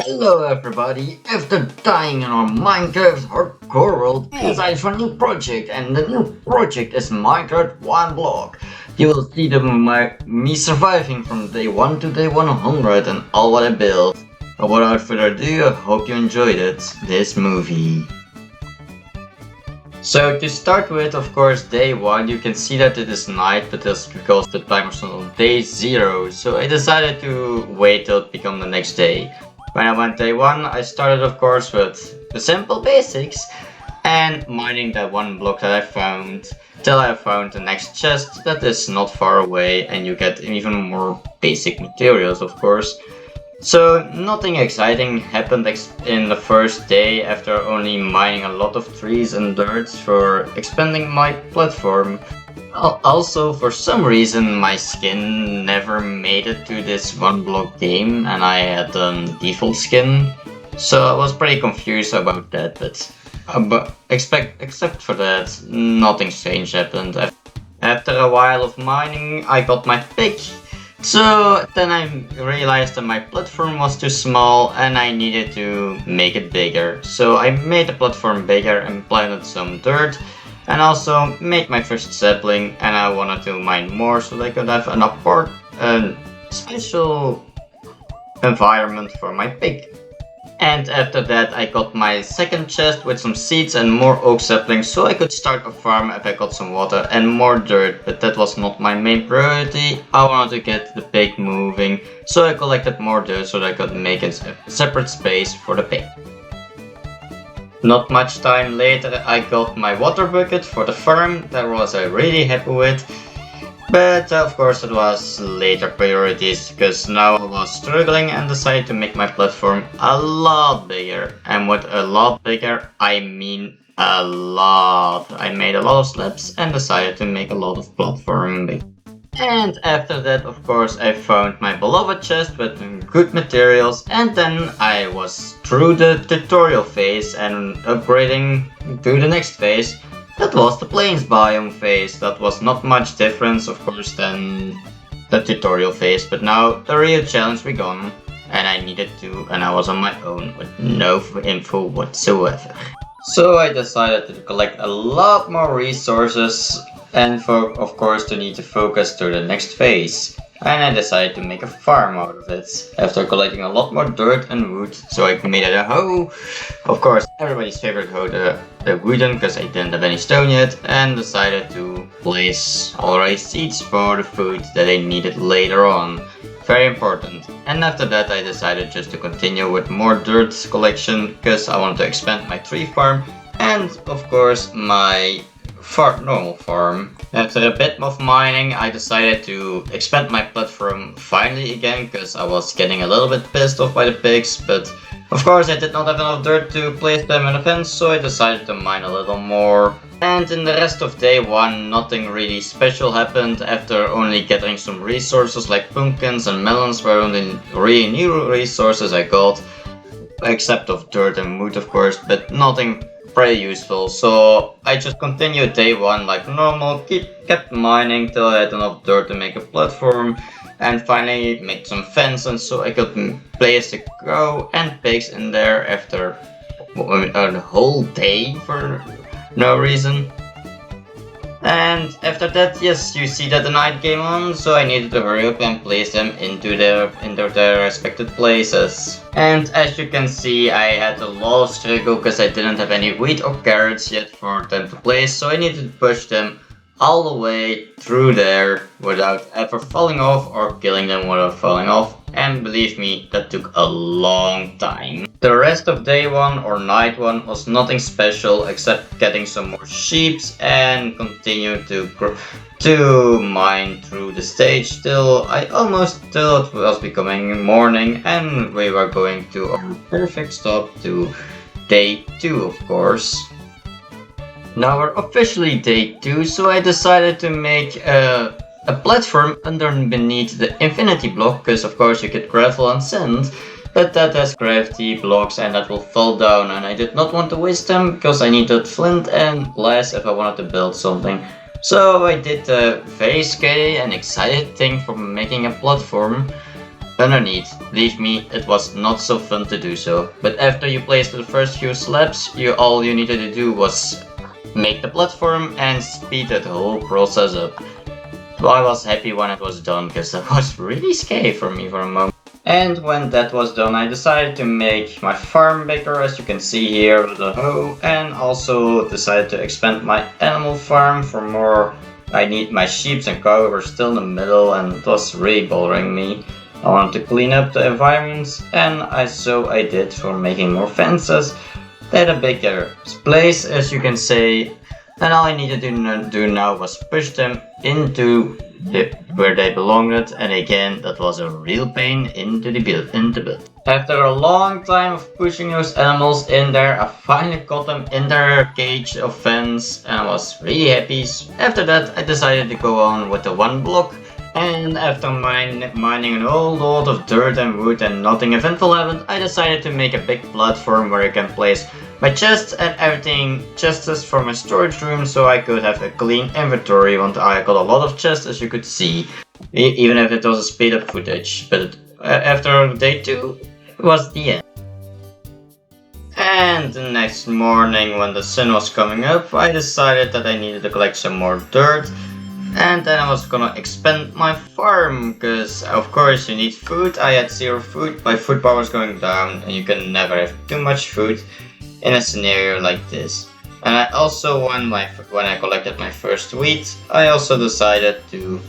Hello everybody! After dying in our Minecraft hardcore world, I decided for a new project, and the new project is Minecraft one block. You will see me surviving from day 1 to day 100 and all what I built. But without further ado, I hope you enjoyed this movie. So to start with, of course, day 1, you can see that it is night, but that's because the timer's on day 0, so I decided to wait till it become the next day. When I went day 1, I started of course with the simple basics and mining that one block that I found till I found the next chest that is not far away, and you get even more basic materials of course. So nothing exciting happened in the first day after only mining a lot of trees and dirt for expanding my platform. Also, for some reason, my skin never made it to this one block game, and I had default skin, so I was pretty confused about that. But except for that, nothing strange happened. After a while of mining, I got my pick. So then I realized that my platform was too small and I needed to make it bigger. So I made the platform bigger and planted some dirt. And also made my first sapling, and I wanted to mine more so I could have a special environment for my pig. And after that I got my second chest with some seeds and more oak saplings so I could start a farm if I got some water and more dirt, but that was not my main priority. I wanted to get the pig moving, so I collected more dirt so that I could make a separate space for the pig. Not much time later I got my water bucket for the farm, that was I really happy with. But of course it was later priorities, because now I was struggling and decided to make my platform a lot bigger. And with a lot bigger, I mean a lot. I made a lot of slabs and decided to make a lot of platform big. And after that, of course, I found my beloved chest with good materials, and then I was through the tutorial phase and upgrading to the next phase. That was the plains biome phase. That was not much difference, of course, than the tutorial phase, but now the real challenge began, and I needed to, and I was on my own with no info whatsoever. So I decided to collect a lot more resources and of course to need to focus to the next phase. And I decided to make a farm out of it. After collecting a lot more dirt and wood, so I made it a hoe. Of course, everybody's favorite hoe, the wooden, because I didn't have any stone yet, and decided to place already seeds for the food that I needed later on. Very important. And after that I decided just to continue with more dirt collection, because I wanted to expand my tree farm and of course my normal farm. After a bit of mining, I decided to expand my platform finally again, because I was getting a little bit pissed off by the pigs, but of course I did not have enough dirt to place them in a fence, so I decided to mine a little more. And in the rest of day 1, nothing really special happened. After only getting some resources like pumpkins and melons were only really new resources I got, except of dirt and wood of course, but nothing pretty useful. So I just continued day 1 like normal, kept mining till I had enough dirt to make a platform, and finally made some fences so I could place the cow and pigs in there after a whole day for no reason. And after that, yes, you see that the night came on, so I needed to hurry up and place them into their respected places. And as you can see, I had a lot of struggle because I didn't have any wheat or carrots yet for them to place, so I needed to push them all the way through there without ever falling off or killing them without falling off. And believe me, that took a long time. The rest of day 1 or night 1 was nothing special except getting some more sheeps and continue to mine through the stage till I almost till it was becoming morning and we were going to our perfect stop to day 2 of course. Now we're officially day 2, so I decided to make a platform beneath the infinity block, because of course you get gravel and sand, but that has gravity blocks and that will fall down, and I did not want to waste them because I needed flint and glass if I wanted to build something. So I did a very scary and excited thing for making a platform. underneath. Believe me, it was not so fun to do so. But after you placed the first few slabs, all you needed to do was make the platform and speed that whole process up. So I was happy when it was done, because that was really scary for me for a moment. And when that was done, I decided to make my farm bigger, as you can see here with a hoe, and also decided to expand my animal farm for more. I need my sheep and cow were still in the middle, and it was really bothering me. I wanted to clean up the environment, and so I did for making more fences. They had a bigger place, as you can see, and all I needed to do now was push them into where they belonged, and again that was a real pain into the build. After a long time of pushing those animals in there, I finally got them in their cage of fence and I was really happy. After that I decided to go on with the one block, and after mining a whole lot of dirt and wood and nothing eventful happened, I decided to make a big platform where I can place my chests and everything, chests for my storage room, so I could have a clean inventory. I got a lot of chests, as you could see, even if it was a speed up footage. But after day 2, it was the end. And the next morning, when the sun was coming up, I decided that I needed to collect some more dirt. And then I was gonna expand my farm, because of course you need food. I had 0 food, my food bar was going down, and you can never have too much food in a scenario like this. And I also, when I collected my first wheat, I also decided to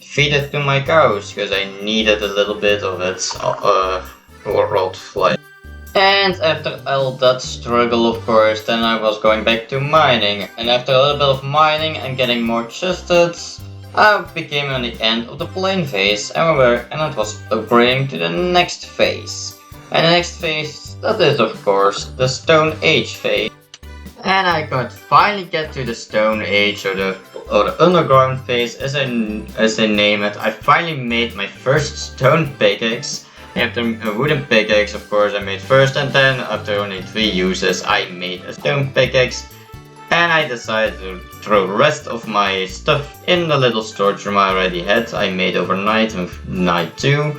feed it to my cows, because I needed a little bit of it for flight. And after all that struggle, of course, then I was going back to mining. And after a little bit of mining and getting more chests, I became on the end of the plain phase, and it was upgrading to the next phase. And the next phase, that is of course the Stone Age phase. And I could finally get to the Stone Age, or the underground phase, as they name it. I finally made my first stone pickaxe. After a wooden pickaxe, of course, I made first, and then after only 3 uses, I made a stone pickaxe. And I decided to throw the rest of my stuff in the little storage room I already had. I made overnight with night 2.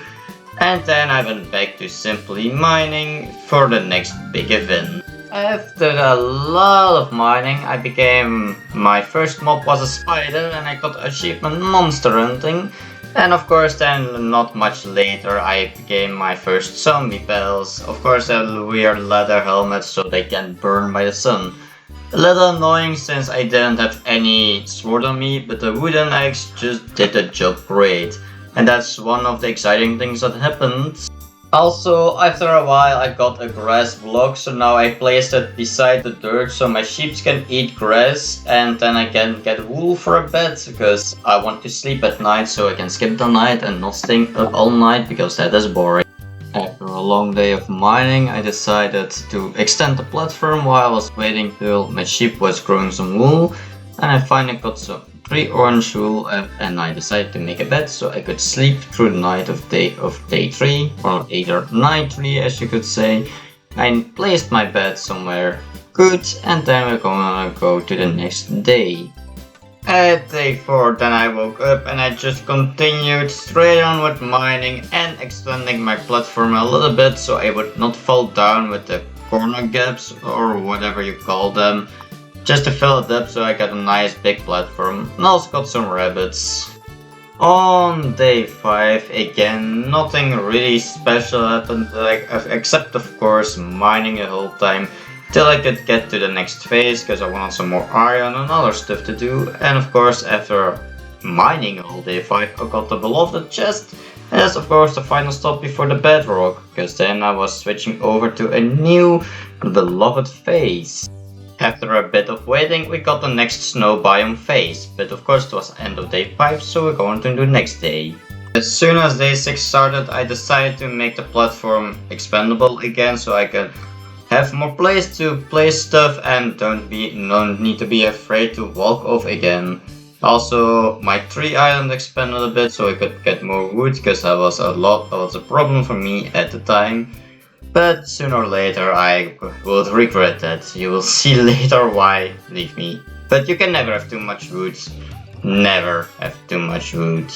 And then I went back to simply mining for the next big event. After a lot of mining, my first mob was a spider, and I got achievement monster hunting. And of course then not much later I became my first zombie pals. Of course they'll wear leather helmets so they can burn by the sun. A little annoying since I didn't have any sword on me, but the wooden axe just did the job great. And that's one of the exciting things that happened. Also, after a while I got a grass block, so now I placed it beside the dirt so my sheep can eat grass, and then I can get wool for a bed, because I want to sleep at night so I can skip the night and not stay up all night, because that is boring. After a long day of mining, I decided to extend the platform while I was waiting till my sheep was growing some wool, and I finally got some 3 orange wool, and I decided to make a bed so I could sleep through the night of day 3, or either night 3 as you could say. I placed my bed somewhere good, and then we're gonna go to the next day. At day 4 then I woke up and I just continued straight on with mining and extending my platform a little bit so I would not fall down with the corner gaps or whatever you call them. Just to fill it up so I got a nice big platform, and also got some rabbits. On day 5 again, nothing really special happened, except of course mining the whole time till I could get to the next phase, because I wanted some more iron and other stuff to do. And of course after mining all day 5 I got the beloved chest, and that's of course the final stop before the bedrock, because then I was switching over to a new beloved phase. After a bit of waiting, we got the next snow biome phase, but of course it was end of day 5, so we're going to do next day. As soon as day 6 started, I decided to make the platform expandable again, so I could have more place to place stuff and don't need to be afraid to walk off again. Also, my tree island expanded a bit so I could get more wood, because that was a problem for me at the time. But sooner or later I would regret that. You will see later why, believe me. But you can never have too much wood. Never have too much wood.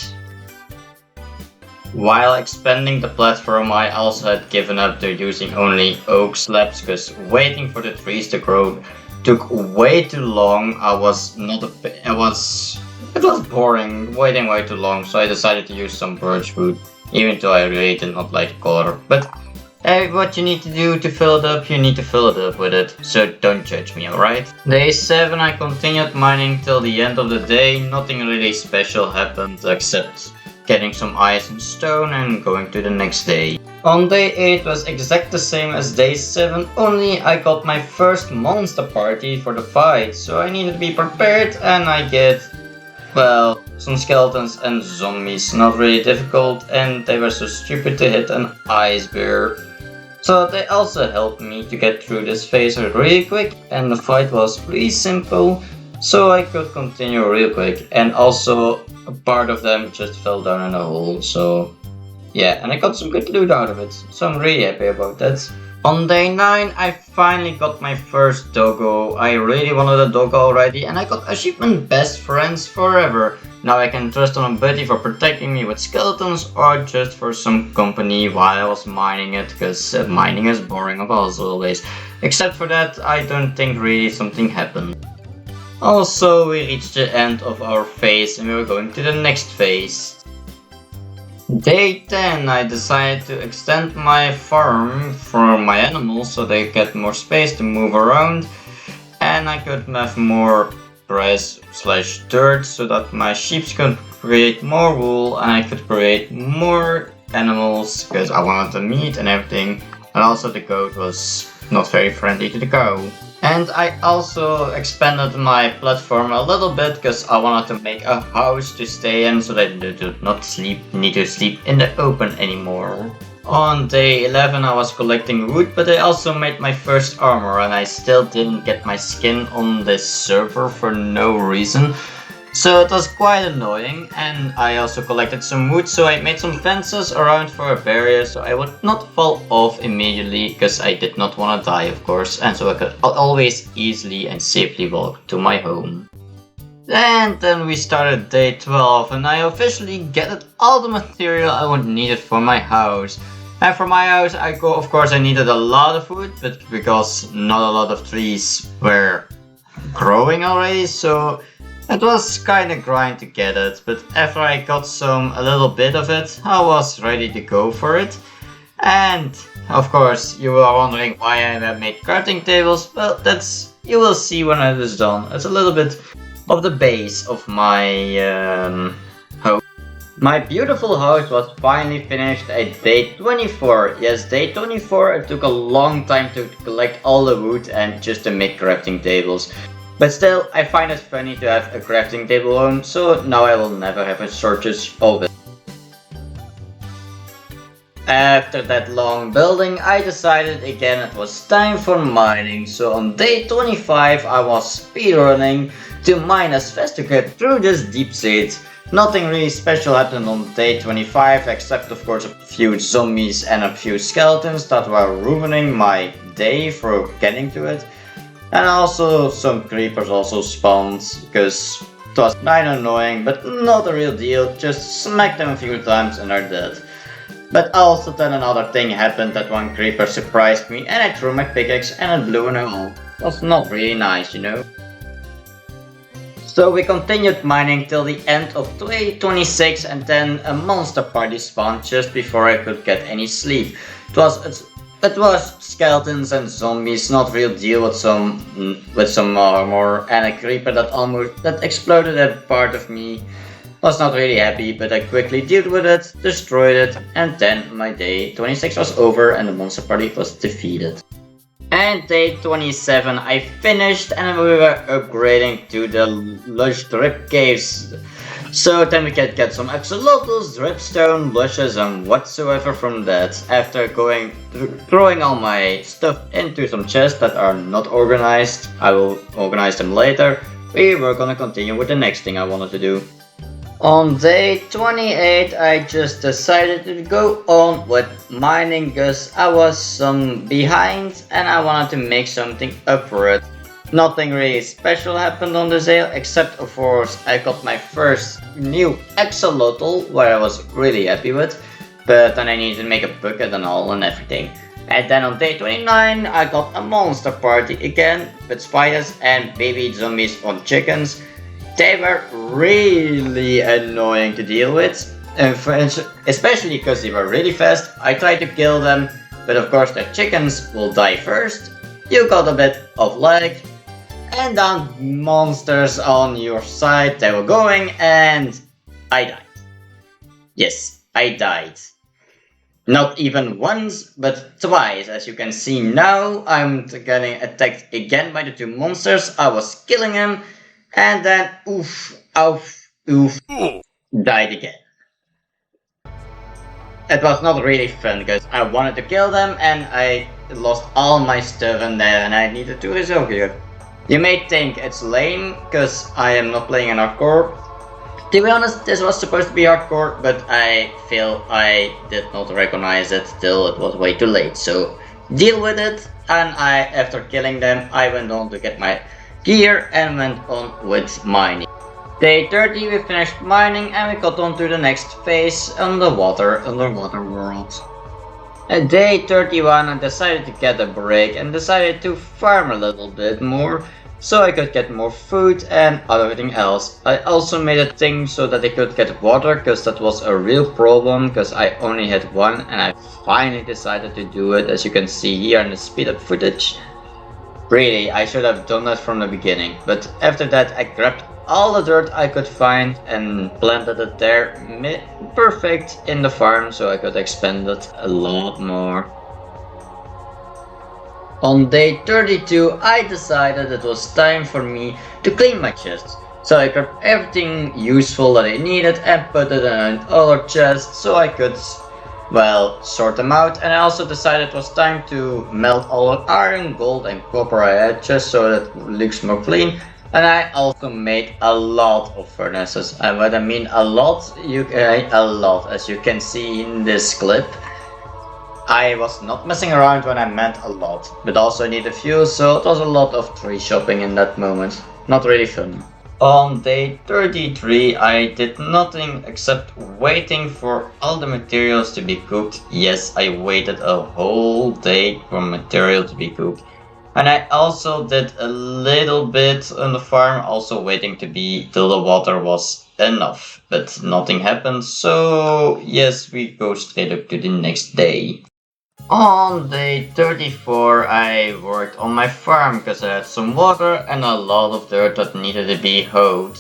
While expanding the platform, I also had given up to using only oak slabs because waiting for the trees to grow took way too long. It was boring, waiting way too long, so I decided to use some birch food, even though I really did not like the color. But what you need to do to fill it up, you need to fill it up with it, so don't judge me, alright? Day 7 I continued mining till the end of the day. Nothing really special happened except getting some ice and stone and going to the next day. On day 8 was exact the same as day 7, only I got my first monster party for the fight, so I needed to be prepared, and I get, well, some skeletons and zombies. Not really difficult, and they were so stupid to hit an ice bear. So they also helped me to get through this phase really quick, and the fight was pretty simple, so I could continue real quick. And also a part of them just fell down in a hole, so yeah, and I got some good loot out of it, so I'm really happy about that. On day 9 I finally got my first doggo. I really wanted a doggo already, and I got achievement best friends forever. Now I can trust on a buddy for protecting me with skeletons or just for some company while I was mining it, because mining is boring as always. Except for that, I don't think really something happened. Also, we reached the end of our phase and we were going to the next phase. Day 10 I decided to extend my farm for my animals so they get more space to move around, and I could have more grass slash dirt so that my sheep could create more wool and I could create more animals because I wanted the meat and everything, and also the goat was not very friendly to the cow. And I also expanded my platform a little bit because I wanted to make a house to stay in so that they do not need to sleep in the open anymore. On day 11 I was collecting wood, but I also made my first armor, and I still didn't get my skin on this server for no reason. So it was quite annoying, and I also collected some wood, so I made some fences around for a barrier so I would not fall off immediately, because I did not want to die of course, and so I could always easily and safely walk to my home. And then we started day 12 and I officially gathered all the material I would need it for my house. And for my house of course I needed a lot of wood, but because not a lot of trees were growing already, so it was kinda grind to get it, but after I got a little bit of it, I was ready to go for it. And of course you are wondering why I have made crafting tables. Well, you will see when it is done. It's a little bit of the base of my house. My beautiful house was finally finished at day 24. Yes, day 24, it took a long time to collect all the wood and just to make crafting tables. But still, I find it funny to have a crafting table home, so now I will never have a shortage of it. After that long building, I decided again it was time for mining, so on day 25 I was speedrunning to mine as fast to get through this deep sea. Nothing really special happened on day 25, except of course a few zombies and a few skeletons that were ruining my day for getting to it. And also some creepers also spawned, because it was kinda annoying, but not a real deal, just smack them a few times and they're dead. But also then another thing happened, that one creeper surprised me and I threw my pickaxe and it blew in a hole. It was not really nice, you know. So we continued mining till the end of day 26 and then a monster party spawned just before I could get any sleep. It was skeletons and zombies, not real deal, with some armor, and a creeper that exploded a part of me. Was not really happy, but I quickly dealt with it, destroyed it, and then my day 26 was over and the monster party was defeated. And day 27 I finished and we were upgrading to the lush drip caves. So then we can get some axolotls, dripstone, lushes and whatsoever from that. After throwing all my stuff into some chests that are not organized, I will organize them later. We were gonna continue with the next thing I wanted to do. On day 28 I just decided to go on with mining because I was behind and I wanted to make something up for it. Nothing really special happened on this day, except of course I got my first new axolotl, where I was really happy with. But then I needed to make a bucket and all and everything. And then on day 29, I got a monster party again with spiders and baby zombies on chickens. They were really annoying to deal with, especially because they were really fast. I tried to kill them, but of course the chickens will die first. You got a bit of lag, and then monsters on your side, they were going, and I died. Yes, I died. Not even once, but twice. As you can see now, I'm getting attacked again by the two monsters. I was killing them, and then oof, oof, died again. It was not really fun, because I wanted to kill them, and I lost all my stuff in there, and I needed to resolve it. You may think it's lame, because I am not playing in hardcore. To be honest, this was supposed to be hardcore, but I feel I did not recognize it till it was way too late. So deal with it, and after killing them, I went on to get my gear and went on with mining. Day 30 we finished mining and we got on to the next phase, underwater world. At day 31 I decided to get a break and decided to farm a little bit more, so I could get more food and everything else. I also made a thing so that I could get water, because that was a real problem, because I only had one and I finally decided to do it, as you can see here in the speed up footage. Really, I should have done that from the beginning, but after that I grabbed all the dirt I could find and planted it there perfect in the farm, so I could expand it a lot more. On day 32 I decided it was time for me to clean my chests. So I grabbed everything useful that I needed and put it in another chest so I could, well, sort them out. And I also decided it was time to melt all the iron, gold and copper I had, just so that it looks more clean. And I also made a lot of furnaces, and what I mean a lot, as you can see in this clip. I was not messing around when I meant a lot, but also needed fuel, so it was a lot of tree shopping in that moment. Not really fun. On day 33 I did nothing except waiting for all the materials to be cooked. Yes, I waited a whole day for material to be cooked. And I also did a little bit on the farm, also waiting to be till the water was enough, but nothing happened, so yes, we go straight up to the next day. On day 34 I worked on my farm because I had some water and a lot of dirt that needed to be hoed.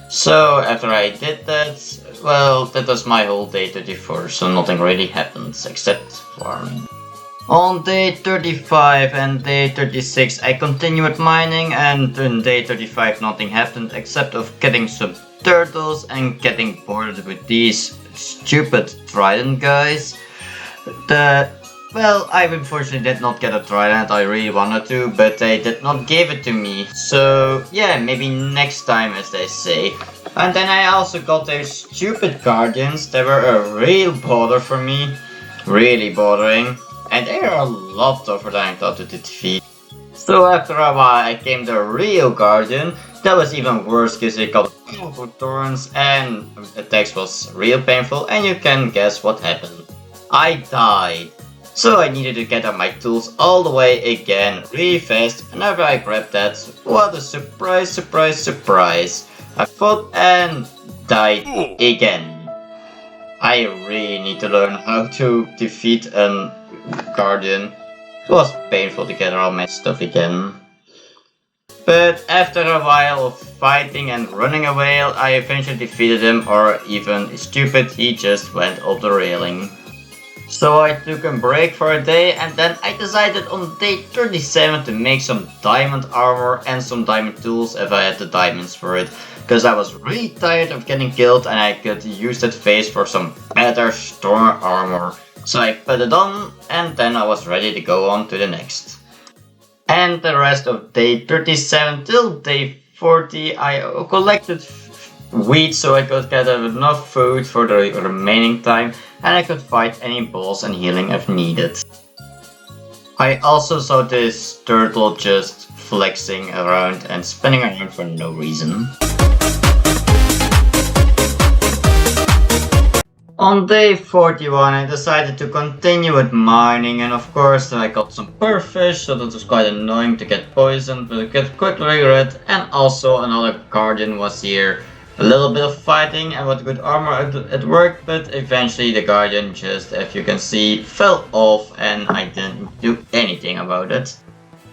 So after I did that, well, that was my whole day 34, so nothing really happened except farming. On day 35 and day 36 I continued mining, and on day 35 nothing happened except of getting some turtles and getting bored with these stupid trident guys. Well, I unfortunately did not get a trident, I really wanted to, but they did not give it to me. So yeah, maybe next time, as they say. And then I also got those stupid guardians. They were a real bother for me. Really bothering. And they are a lot tougher than I thought to defeat. So after a while I came the real guardian. That was even worse because they got powerful thorns and attacks was real painful, and you can guess what happened. I died. So I needed to get up my tools all the way again, really fast, and after I grabbed that, what a surprise, surprise, surprise. I fought and died again. I really need to learn how to defeat a guardian. It was painful to get all my stuff again. But after a while of fighting and running away, I eventually defeated him, or even stupid, he just went off the railing. So I took a break for a day, and then I decided on day 37 to make some diamond armor and some diamond tools if I had the diamonds for it. Because I was really tired of getting killed and I could use that phase for some better storm armor. So I put it on, and then I was ready to go on to the next. And the rest of day 37 till day 40 I collected wheat so I could get enough food for the remaining time, and I could fight any balls and healing if needed. I also saw this turtle just flexing around and spinning around for no reason. On day 41, I decided to continue with mining, and of course I got some purfish, so that was quite annoying to get poisoned, but I got quickly regret, and also another guardian was here. A little bit of fighting and with good armor it worked, but eventually the guardian just, as you can see, fell off and I didn't do anything about it.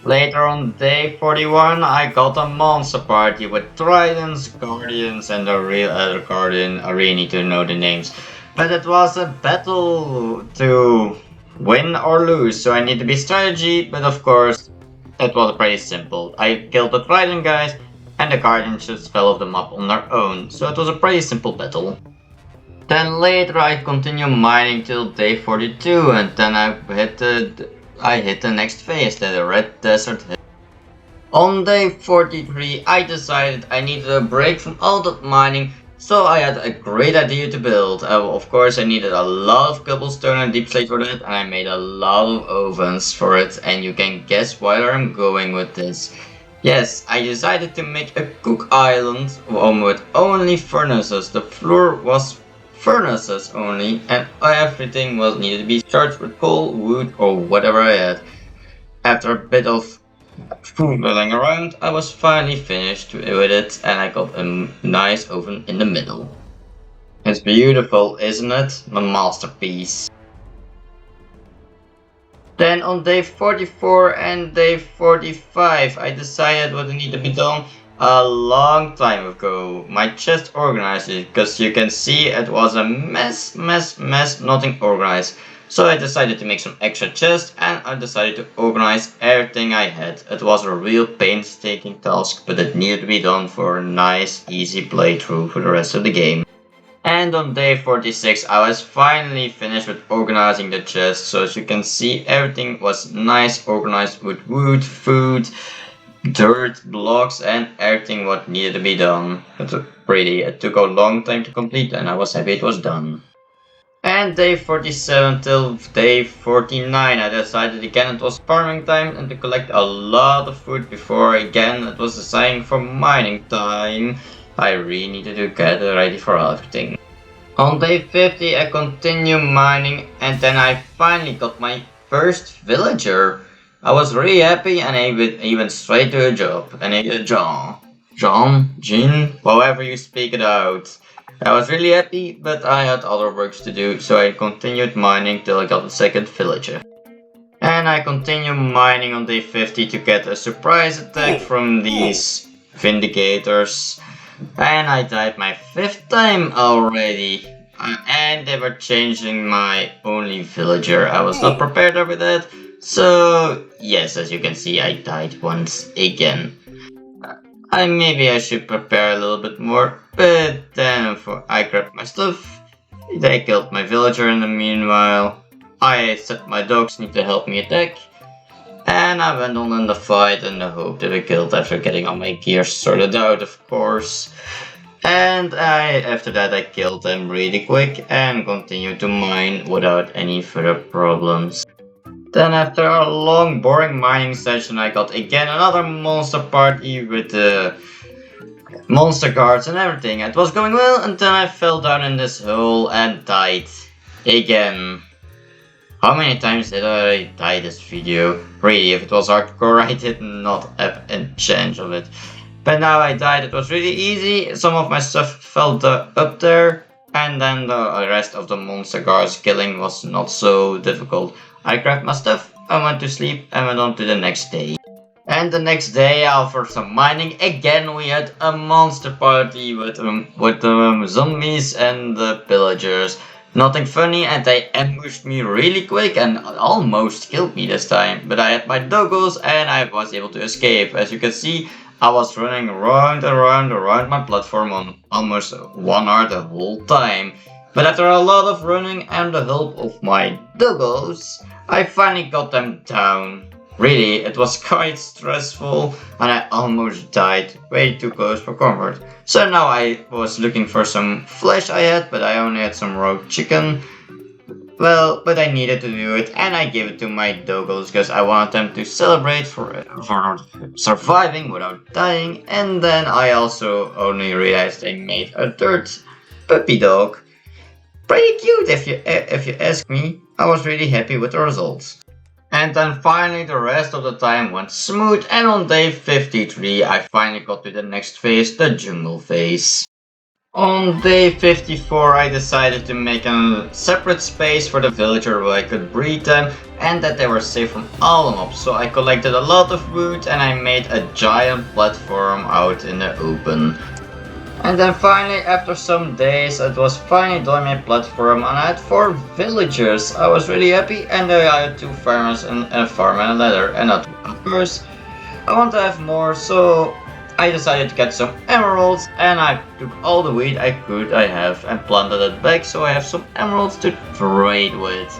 Later on day 41, I got a monster party with tridents, guardians, and a real other guardian. I really need to know the names. But it was a battle to win or lose, so I need to be strategy, but of course, it was pretty simple. I killed the trident guys, and the guardians just fell off the map on their own, so it was a pretty simple battle. Then later I continued mining till day 42, and then I hit the next phase, the red desert hill. On day 43 I decided I needed a break from all that mining, so I had a great idea to build. Of course I needed a lot of cobblestone and deep slate for that, and I made a lot of ovens for it, and you can guess where I'm going with this. Yes, I decided to make a cook island with only furnaces. The floor was furnaces only, and everything was needed to be charged with coal, wood, or whatever I had. After a bit of fooling around, I was finally finished with it, and I got a nice oven in the middle. It's beautiful, isn't it? My masterpiece. Then on day 44 and day 45, I decided what needed to be done a long time ago. My chest organized it, because you can see it was a mess, nothing organized. So I decided to make some extra chests, and I decided to organize everything I had. It was a real painstaking task, but it needed to be done for a nice, easy playthrough for the rest of the game. And on day 46 I was finally finished with organizing the chest, so as you can see everything was nice organized with wood, food, dirt, blocks, and everything what needed to be done. It took a long time to complete, and I was happy it was done. And day 47 till day 49 I decided again it was farming time and to collect a lot of food before again it was deciding for mining time. I really needed to get ready for everything. On day 50 I continued mining, and then I finally got my first villager. I was really happy, and I went straight to a job. And I did Jean, however you speak it out. I was really happy, but I had other works to do, so I continued mining till I got the second villager. And I continued mining on day 50 to get a surprise attack from these Vindicators. And I died my 5th time already. And they were changing my only villager. I was not prepared with that. So yes, as you can see, I died once again. Maybe I should prepare a little bit more, but then I grabbed my stuff. They killed my villager in the meanwhile. I said my dogs need to help me attack. And I went on in the fight in the hope to be killed after getting all my gear sorted out, of course. And after that I killed them really quick and continued to mine without any further problems. Then after a long boring mining session I got again another monster party with the monster guards and everything. It was going well until I fell down in this hole and died again. How many times did I die this video? Really, if it was hardcore I did not have a chance of it. But now I died, it was really easy. Some of my stuff fell up there, and then the rest of the monster guards killing was not so difficult. I grabbed my stuff, I went to sleep, and went on to the next day. And the next day, after some mining, again we had a monster party with the zombies and the pillagers. Nothing funny, and they ambushed me really quick and almost killed me this time. But I had my doggos and I was able to escape. As you can see, I was running around my platform on almost 1 hour the whole time. But after a lot of running and the help of my doggos, I finally got them down. Really, it was quite stressful and I almost died way too close for comfort. So now I was looking for some flesh I had, but I only had some raw chicken. Well, but I needed to do it, and I gave it to my doggos because I wanted them to celebrate for surviving without dying. And then I also only realized I made a third puppy dog. Pretty cute if you ask me. I was really happy with the results. And then finally the rest of the time went smooth, and on day 53 I finally got to the next phase, the jungle phase. On day 54 I decided to make a separate space for the villager where I could breed them and that they were safe from all mobs. So I collected a lot of wood and I made a giant platform out in the open. And then finally, after some days, it was finally done my platform and I had 4 villagers. I was really happy, and I had 2 farmers and a farm and a ladder. And of course, I want to have more, so I decided to get some emeralds and I took all the wheat I have and planted it back so I have some emeralds to trade with.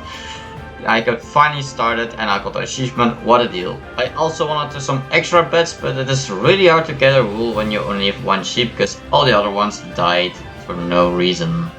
I got finally started and I got the achievement, what a deal. I also wanted some extra beds, but it is really hard to get a wool when you only have 1 sheep because all the other ones died for no reason.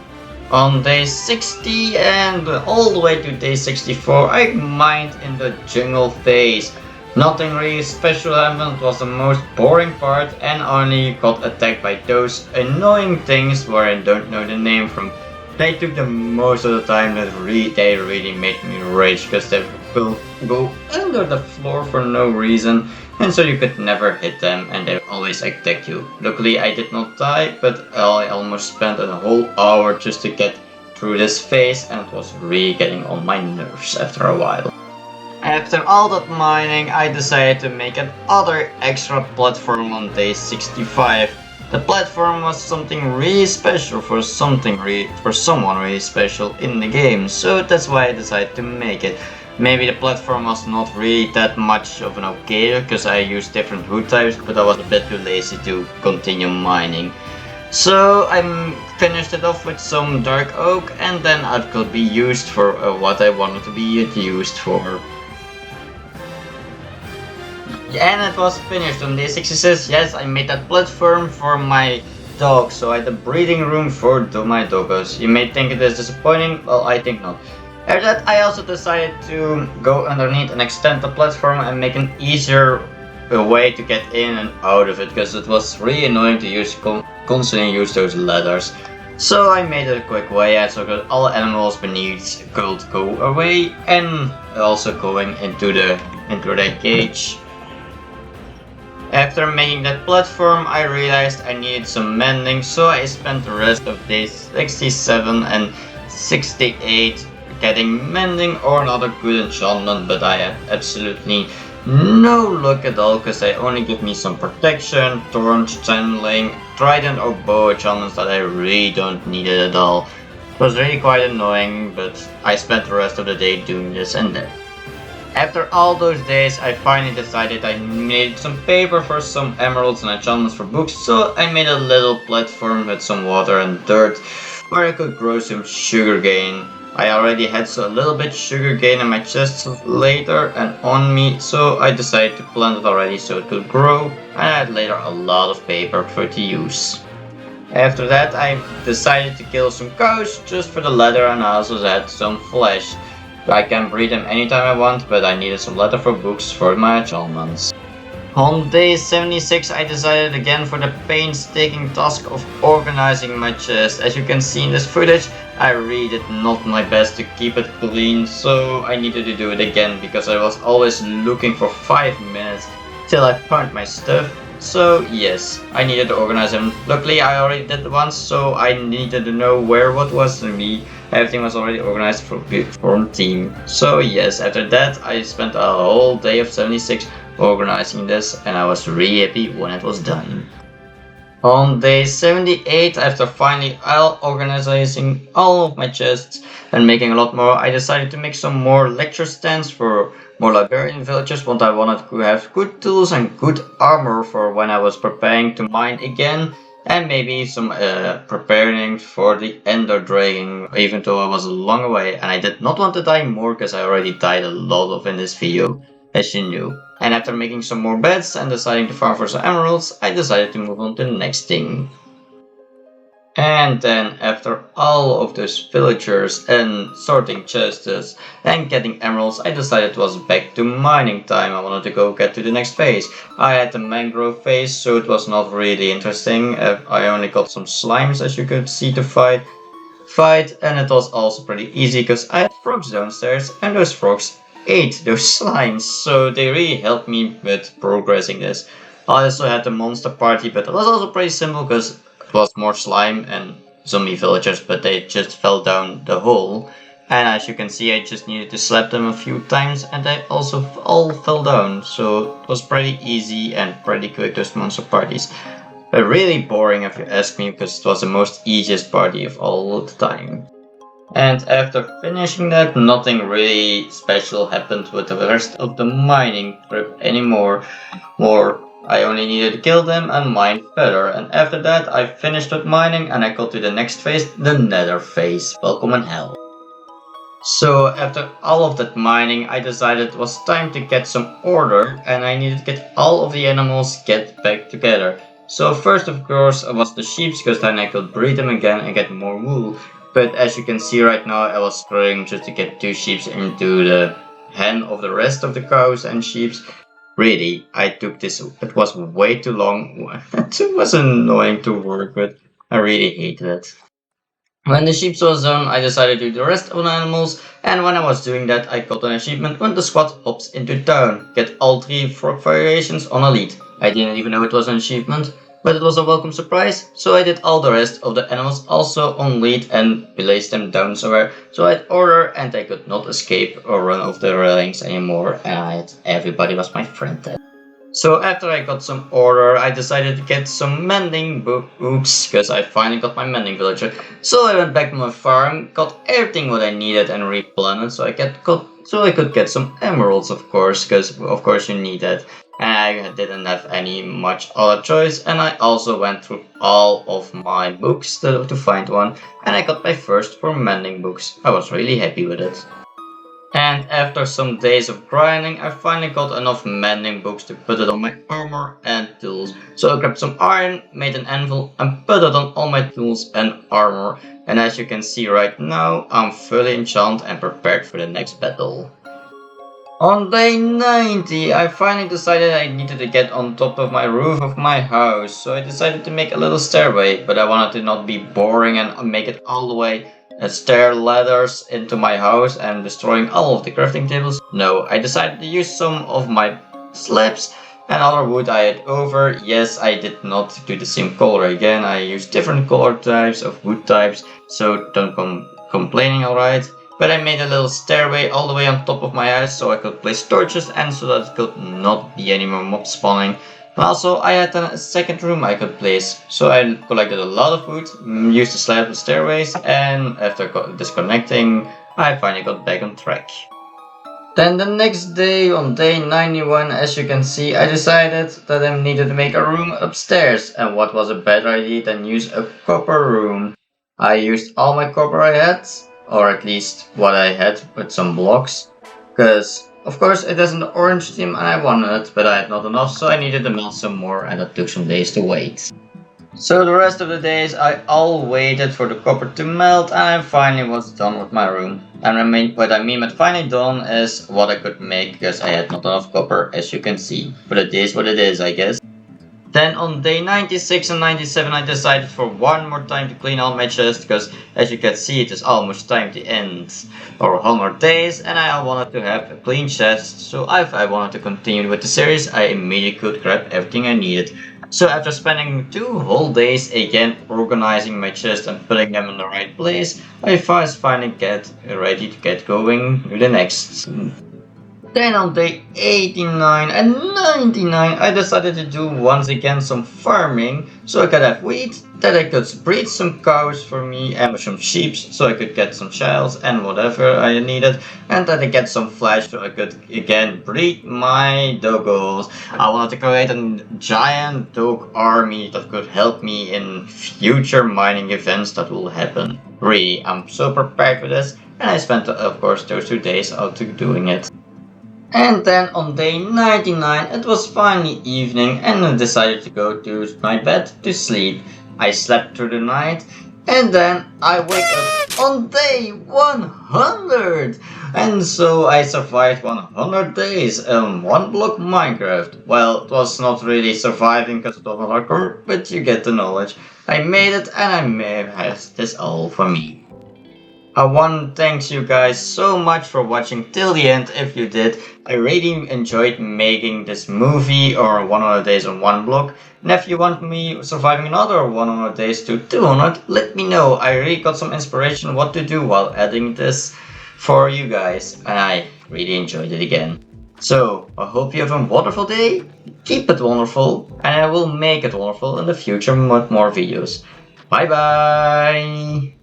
On day 60 and all the way to day 64 I mined in the jungle phase. Nothing really special happened, it was the most boring part and only got attacked by those annoying things where I don't know the name from. They took the most of the time, that they really made me rage because they will go under the floor for no reason and so you could never hit them and they always attack you. Luckily I did not die, but I almost spent a whole hour just to get through this phase and it was really getting on my nerves after a while. After all that mining, I decided to make another extra platform on day 65. The platform was something really special for someone really special in the game, so that's why I decided to make it. Maybe the platform was not really that much of an okay because I used different wood types, but I was a bit too lazy to continue mining. So I finished it off with some dark oak and then it could be used for what I wanted to be used for. And it was finished on day 66. Yes, I made that platform for my dog, so I had a breeding room for my doggos. You may think it is disappointing, well I think not. After that I also decided to go underneath and extend the platform and make an easier way to get in and out of it, because it was really annoying to constantly use those ladders. So I made it a quick way so that all animals beneath could go away and also going into the cage. After making that platform, I realized I needed some mending, so I spent the rest of days 67 and 68 getting mending or another good enchantment, but I had absolutely no luck at all because they only give me some protection, thorns, channeling, trident or bow enchantments that I really don't need it at all. It was really quite annoying, but I spent the rest of the day doing this and that. After all those days, I finally decided I needed some paper for some emeralds and enchantments for books, so I made a little platform with some water and dirt where I could grow some sugarcane. I already had a little bit sugarcane in my chest later and on me, so I decided to plant it already so it could grow, and I had later a lot of paper for it to use. After that, I decided to kill some cows just for the leather, and I also had some flesh. I can breed them anytime I want, but I needed some leather for books for my enchantments. On day 76 I decided again for the painstaking task of organizing my chest. As you can see in this footage, I really did not my best to keep it clean, so I needed to do it again because I was always looking for 5 minutes till I found my stuff. So yes, I needed to organize them. Luckily I already did it once, so I needed to know where what was to me. Everything was already organized for team. So yes, after that I spent a whole day of 76 organizing this, and I was really happy when it was done. On day 78, after finally organizing all of my chests and making a lot more, I decided to make some more lecture stands for more librarian villagers, but I wanted to have good tools and good armor for when I was preparing to mine again, and maybe some preparing for the ender dragon, even though I was a long way and I did not want to die more because I already died a lot of in this video, as you knew. And after making some more beds and deciding to farm for some emeralds, I decided to move on to the next thing. And then after all of those villagers and sorting chests and getting emeralds, I decided it was back to mining time. I wanted to go get to the next phase. I had the mangrove phase, so it was not really interesting. I only got some slimes, as you could see, to fight. fight, and it was also pretty easy because I had frogs downstairs, and those frogs ate those slimes, so they really helped me with progressing this. I also had the monster party, but it was also pretty simple because it was more slime and zombie villagers, but they just fell down the hole. And as you can see, I just needed to slap them a few times, and they also all fell down, so it was pretty easy and pretty quick, those monster parties. But really boring if you ask me, because it was the most easiest party of all the time. And after finishing that, nothing really special happened with the rest of the mining trip anymore. I only needed to kill them and mine better. And after that, I finished with mining and I got to the next phase, the nether phase. Welcome in hell. So after all of that mining, I decided it was time to get some order and I needed to get all of the animals get back together. So first of course was the sheep, because then I could breed them again and get more wool. But as you can see right now, I was struggling just to get 2 sheep into the hen of the rest of the cows and sheep. Really, I took this, it was way too long. It was annoying to work with. I really hated it. When the sheep was done, I decided to do the rest of the animals, and when I was doing that, I got an achievement when the squad hops into town. Get all 3 frog variations on elite. I didn't even know it was an achievement, but it was a welcome surprise, so I did all the rest of the animals also on lead and placed them down somewhere, so I had order and I could not escape or run off the railings anymore, and everybody was my friend then. So after I got some order, I decided to get some mending books, because I finally got my mending villager. So I went back to my farm, got everything what I needed and replanted, so I could get some emeralds, of course, because of course you need that. And I didn't have any much other choice, and I also went through all of my books to find one, and I got my first 4 mending books. I was really happy with it. And after some days of grinding, I finally got enough mending books to put it on my armor and tools. So I grabbed some iron, made an anvil, and put it on all my tools and armor. And as you can see right now, I'm fully enchanted and prepared for the next battle. On day 90, I finally decided I needed to get on top of my roof of my house, so I decided to make a little stairway, but I wanted to not be boring and make it all the way stair ladders into my house and destroying all of the crafting tables. No, I decided to use some of my slabs and other wood I had over. Yes, I did not do the same color again, I used different color types of wood types, so don't complaining, alright? But I made a little stairway all the way on top of my house so I could place torches and so that it could not be any more mob spawning. And also I had a second room I could place, so I collected a lot of wood, used the slab as stairways, and after disconnecting I finally got back on track. Then the next day, on day 91, as you can see, I decided that I needed to make a room upstairs, and what was a better idea than use a copper room. I used all my copper I had, or at least what I had with some blocks, because of course it is an orange theme and I wanted it, but I had not enough, so I needed to melt some more and it took some days to wait. So the rest of the days I all waited for the copper to melt and I finally was done with my room. And what I mean by finally done is what I could make, because I had not enough copper, as you can see. But it is what it is, I guess. Then on day 96 and 97 I decided for one more time to clean out my chest, because as you can see it is almost time to end our 100 days and I wanted to have a clean chest, so if I wanted to continue with the series I immediately could grab everything I needed. So after spending 2 whole days again organizing my chest and putting them in the right place, I finally get ready to get going to the next. Then on day 89 and 99 I decided to do once again some farming, so I could have wheat, that I could breed some cows for me and some sheep so I could get some shells and whatever I needed, and that I get some flesh so I could again breed my doggos. I wanted to create a giant dog army that could help me in future mining events that will happen. Really, I'm so prepared for this, and I spent of course those 2 days out to doing it. And then on day 99 it was finally evening and I decided to go to my bed to sleep. I slept through the night and then I wake up on day 100! And so I survived 100 days in one block Minecraft. Well, it was not really surviving because it was not hardcore, but you get the knowledge. I made it and I made this all for me. I want to thank you guys so much for watching till the end. If you did, I really enjoyed making this movie or 100 days on one block. And if you want me surviving another 100 days to 200, let me know. I really got some inspiration what to do while editing this for you guys, and I really enjoyed it again. So, I hope you have a wonderful day, keep it wonderful, and I will make it wonderful in the future with more videos. Bye bye!